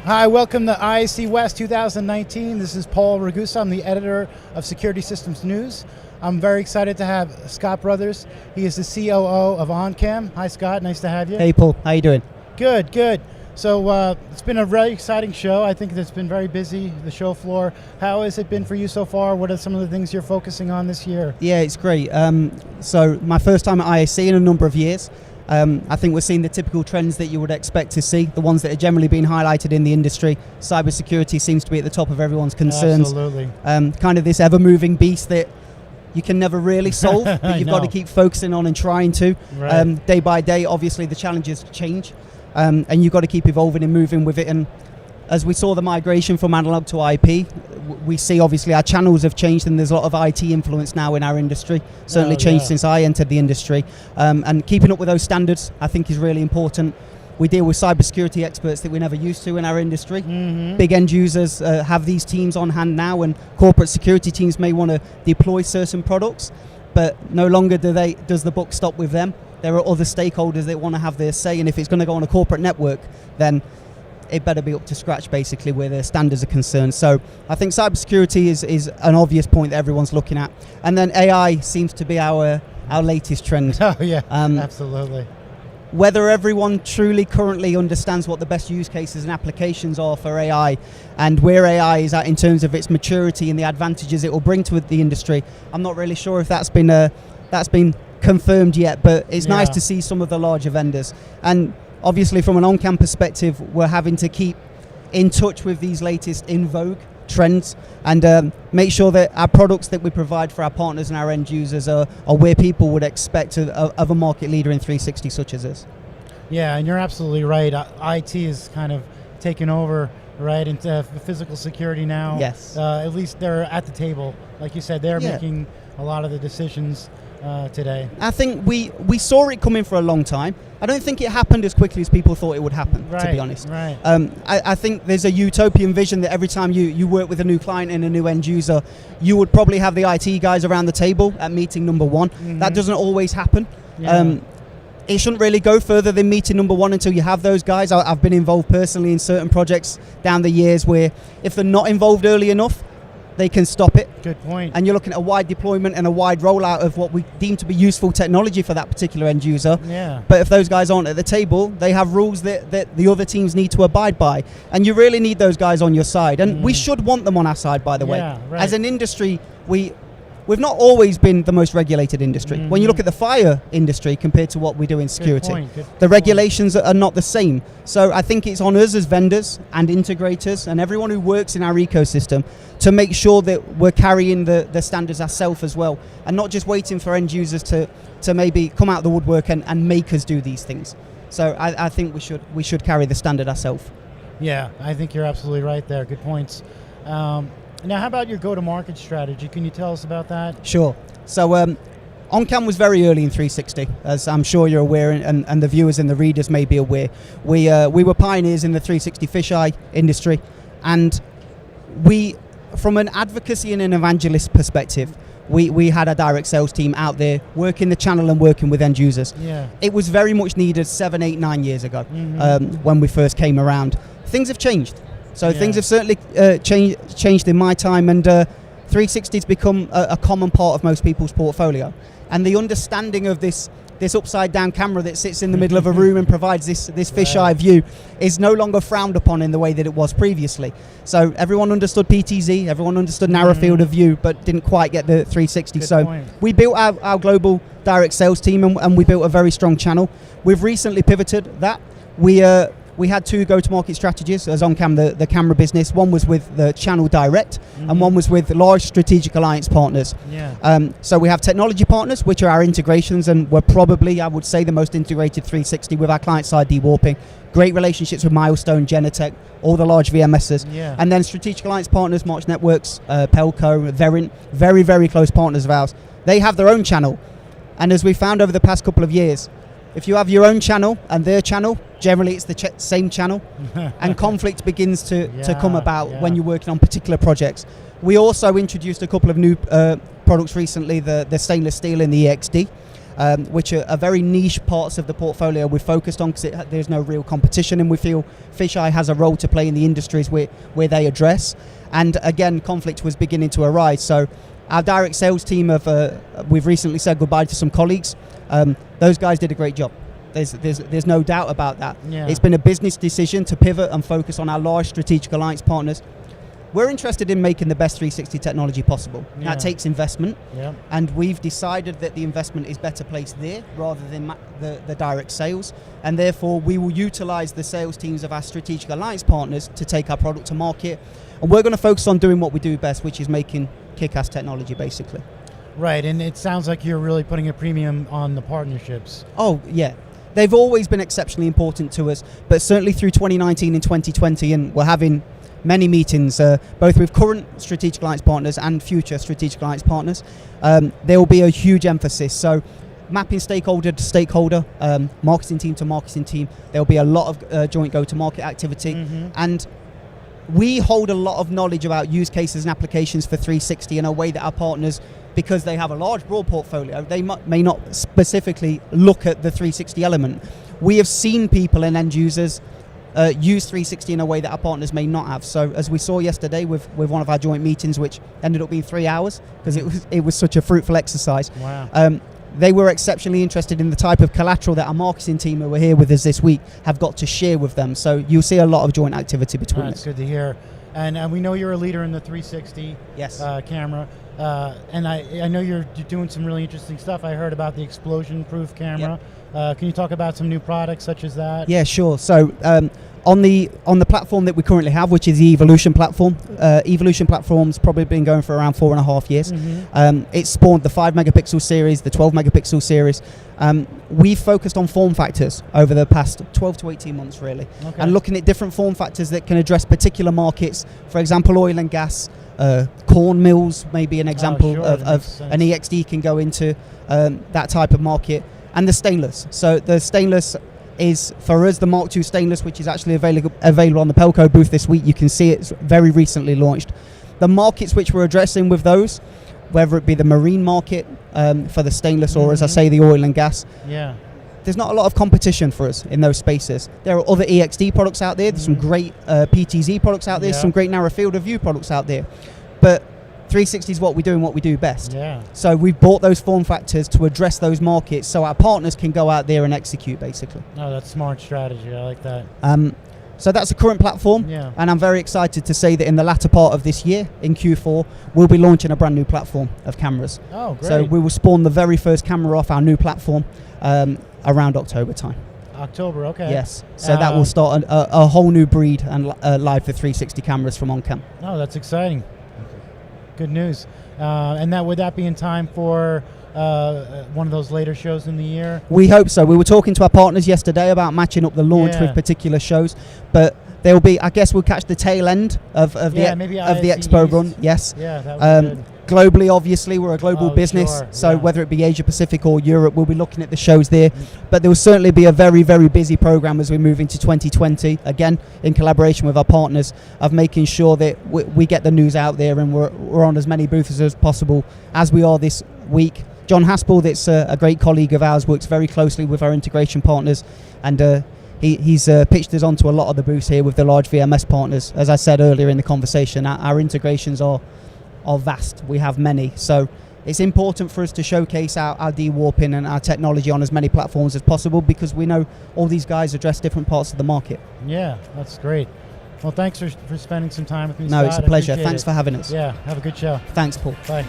Hi, welcome to ISC West 2019. This is Paul Ragusa. I'm the editor of Security Systems News. I'm very excited to have Scott Brothers. He is the COO of Oncam. Hi, Scott. Nice to have you. Hey, Paul. How you doing? Good, good. So it's been a very exciting show. I think it's been very busy, the show floor. How has it been for you so far? What are some of the things you're focusing on this year? Yeah, it's great. So my first time at ISC in a number of years. I think we're seeing the typical trends that you would expect to see, the ones that are generally being highlighted in the industry. Cybersecurity seems to be at the top of everyone's concerns. Absolutely. Kind of this ever-moving beast that you can never really solve, but you've got to keep focusing on and trying to. Right. Day by day, obviously, the challenges change, and you've got to keep evolving and moving with it. And as we saw the migration from analog to IP, we see obviously our channels have changed, and there's a lot of IT influence now in our industry. Certainly changed since I entered the industry. And keeping up with those standards, I think, is really important. We deal with cybersecurity experts that we never used to in our industry. Mm-hmm. Big end users have these teams on hand now, and corporate security teams may want to deploy certain products, but no longer does the buck stop with them. There are other stakeholders that want to have their say, and if it's going to go on a corporate network, then it better be up to scratch, basically, where the standards are concerned. So I think cybersecurity is an obvious point that everyone's looking at. And then AI seems to be our latest trend. Oh, yeah, absolutely. Whether everyone truly currently understands what the best use cases and applications are for AI and where AI is at in terms of its maturity and the advantages it will bring to the industry, I'm not really sure if that's been confirmed yet, but it's nice to see some of the larger vendors. And obviously, from an Oncam perspective, we're having to keep in touch with these latest in vogue trends and make sure that our products that we provide for our partners and our end users are where people would expect of a market leader in 360 such as us. Yeah, and you're absolutely right. IT is kind of taken over, right, into physical security now. Yes. At least they're at the table. Like you said, they're making a lot of the decisions today. I think we saw it coming for a long time. I don't think it happened as quickly as people thought it would happen, to be honest. Right. I think there's a utopian vision that every time you work with a new client and a new end user, you would probably have the IT guys around the table at meeting number one. Mm-hmm. That doesn't always happen. Yeah. It shouldn't really go further than meeting number one until you have those guys. I've been involved personally in certain projects down the years where if they're not involved early enough, they can stop it. Good point. And you're looking at a wide deployment and a wide rollout of what we deem to be useful technology for that particular end user. Yeah. But if those guys aren't at the table, they have rules that the other teams need to abide by. And you really need those guys on your side. And we should want them on our side, by the way. Right. As an industry, we've not always been the most regulated industry. When you look at the fire industry compared to what we do in security, the regulations are not the same. So I think it's on us as vendors and integrators and everyone who works in our ecosystem to make sure that we're carrying the standards ourselves as well, and not just waiting for end users to maybe come out of the woodwork and make us do these things. So I think we should carry the standard ourselves. Yeah, I think you're absolutely right there. Good points. Now, how about your go-to-market strategy? Can you tell us about that? Sure. So Oncam was very early in 360, as I'm sure you're aware, and the viewers and the readers may be aware. We were pioneers in the 360 fisheye industry, and from an advocacy and an evangelist perspective, we had a direct sales team out there working the channel and working with end users. Yeah. It It was very much needed 7, 8, 9 years ago when we first came around. Things have changed. So things have certainly changed in my time, and 360 has become a common part of most people's portfolio. And the understanding of this upside down camera that sits in the middle of a room and provides this fisheye view is no longer frowned upon in the way that it was previously. So everyone understood PTZ, everyone understood narrow field of view, but didn't quite get the 360. Good so point. We built our global direct sales team, and we built a very strong channel. We've recently pivoted that. We had two go-to-market strategies as Oncam, the camera business. One was with the channel direct, and one was with large strategic alliance partners. Yeah. So we have technology partners, which are our integrations, and we're probably, I would say, the most integrated 360 with our client-side dewarping. Great relationships with Milestone, Genetec, all the large VMSs. Yeah. And then strategic alliance partners, March Networks, Pelco, Verint, very, very close partners of ours. They have their own channel. And as we found over the past couple of years, if you have your own channel and their channel, generally it's the same channel, and conflict begins to come about when you're working on particular projects. We also introduced a couple of new products recently, the stainless steel and the EXD. which are very niche parts of the portfolio we're focused on because there's no real competition, and we feel Fisheye has a role to play in the industries where they address. And again, conflict was beginning to arise. So our direct sales team we've recently said goodbye to some colleagues. Those guys did a great job. There's no doubt about that. Yeah. It's been a business decision to pivot and focus on our large strategic alliance partners. We're interested in making the best 360 technology possible. Yeah. That takes investment, Yeah. and we've decided that the investment is better placed there rather than the direct sales, and therefore we will utilize the sales teams of our strategic alliance partners to take our product to market, and we're going to focus on doing what we do best, which is making kick-ass technology, basically. Right, and it sounds like you're really putting a premium on the partnerships. Oh, yeah. They've always been exceptionally important to us, but certainly through 2019 and 2020, and we're having many meetings, both with current strategic alliance partners and future strategic alliance partners. There will be a huge emphasis. So mapping stakeholder to stakeholder, marketing team to marketing team, there will be a lot of joint go-to-market activity. Mm-hmm. And we hold a lot of knowledge about use cases and applications for 360 in a way that our partners, because they have a large, broad portfolio, they may not specifically look at the 360 element. We have seen people and end users use 360 in a way that our partners may not have. So as we saw yesterday with one of our joint meetings, which ended up being 3 hours because it was such a fruitful exercise. Wow. They were exceptionally interested in the type of collateral that our marketing team who were here with us this week have got to share with them. So you'll see a lot of joint activity between us. That's good to hear. And we know you're a leader in the 360 Yes. camera. And I know you're doing some really interesting stuff. I heard about the explosion-proof camera. Can you talk about some new products such as that? Yeah, sure. So on the platform that we currently have, which is the Evolution platform, Evolution platform's probably been going for around 4.5 years. Mm-hmm. It spawned the 5 megapixel series, the 12 megapixel series. We've focused on form factors over the past 12 to 18 months, really, Okay. and looking at different form factors that can address particular markets. For example, oil and gas, corn mills may be an example sure, of that makes sense. an EXD can go into that type of market. And the stainless. So the stainless is, for us, the Mark II stainless, which is actually available on the Pelco booth this week. You can see it's very recently launched. The markets which we're addressing with those, whether it be the marine market for the stainless, or as I say, the oil and gas, Yeah. there's not a lot of competition for us in those spaces. There are other EXD products out there. There's some great PTZ products out there, Yeah. some great narrow field of view products out there. But 360 is what we do and what we do best. Yeah. So we've bought those form factors to address those markets so our partners can go out there and execute, basically. No, that's smart strategy. I like that. So that's the current platform, Yeah. and I'm very excited to say that in the latter part of this year, in Q4, we'll be launching a brand new platform of cameras. Oh, great. So we will spawn the very first camera off our new platform around October time. October, okay. Yes, so that will start a whole new breed and live for 360 cameras from Oncam. Oh, that's exciting. Good news. And would that be in time for one of those later shows in the year? We hope so. We were talking to our partners yesterday about matching up the launch Yeah. with particular shows, but there will be, I guess we'll catch the tail end of maybe the ISE expo run. Yes. Yeah, that would be good. Globally, obviously, we're a global Oh, business, sure, so yeah. whether it be Asia Pacific or Europe, we'll be looking at the shows there. But there will certainly be a very, very busy program as we move into 2020, again, in collaboration with our partners, of making sure that we get the news out there and we're on as many booths as possible, as we are this week. John Haspel, that's a great colleague of ours, works very closely with our integration partners, and he's pitched us onto a lot of the booths here with the large VMS partners. As I said earlier in the conversation, our integrations are vast. We have many, so it's important for us to showcase our de-warping and our technology on as many platforms as possible, because we know all these guys address different parts of the market. Yeah, that's great. Well, thanks for spending some time with me, No, Scott. it's a I pleasure. appreciate Thanks it. for having us. Yeah, have a good show. Thanks, Paul. Bye.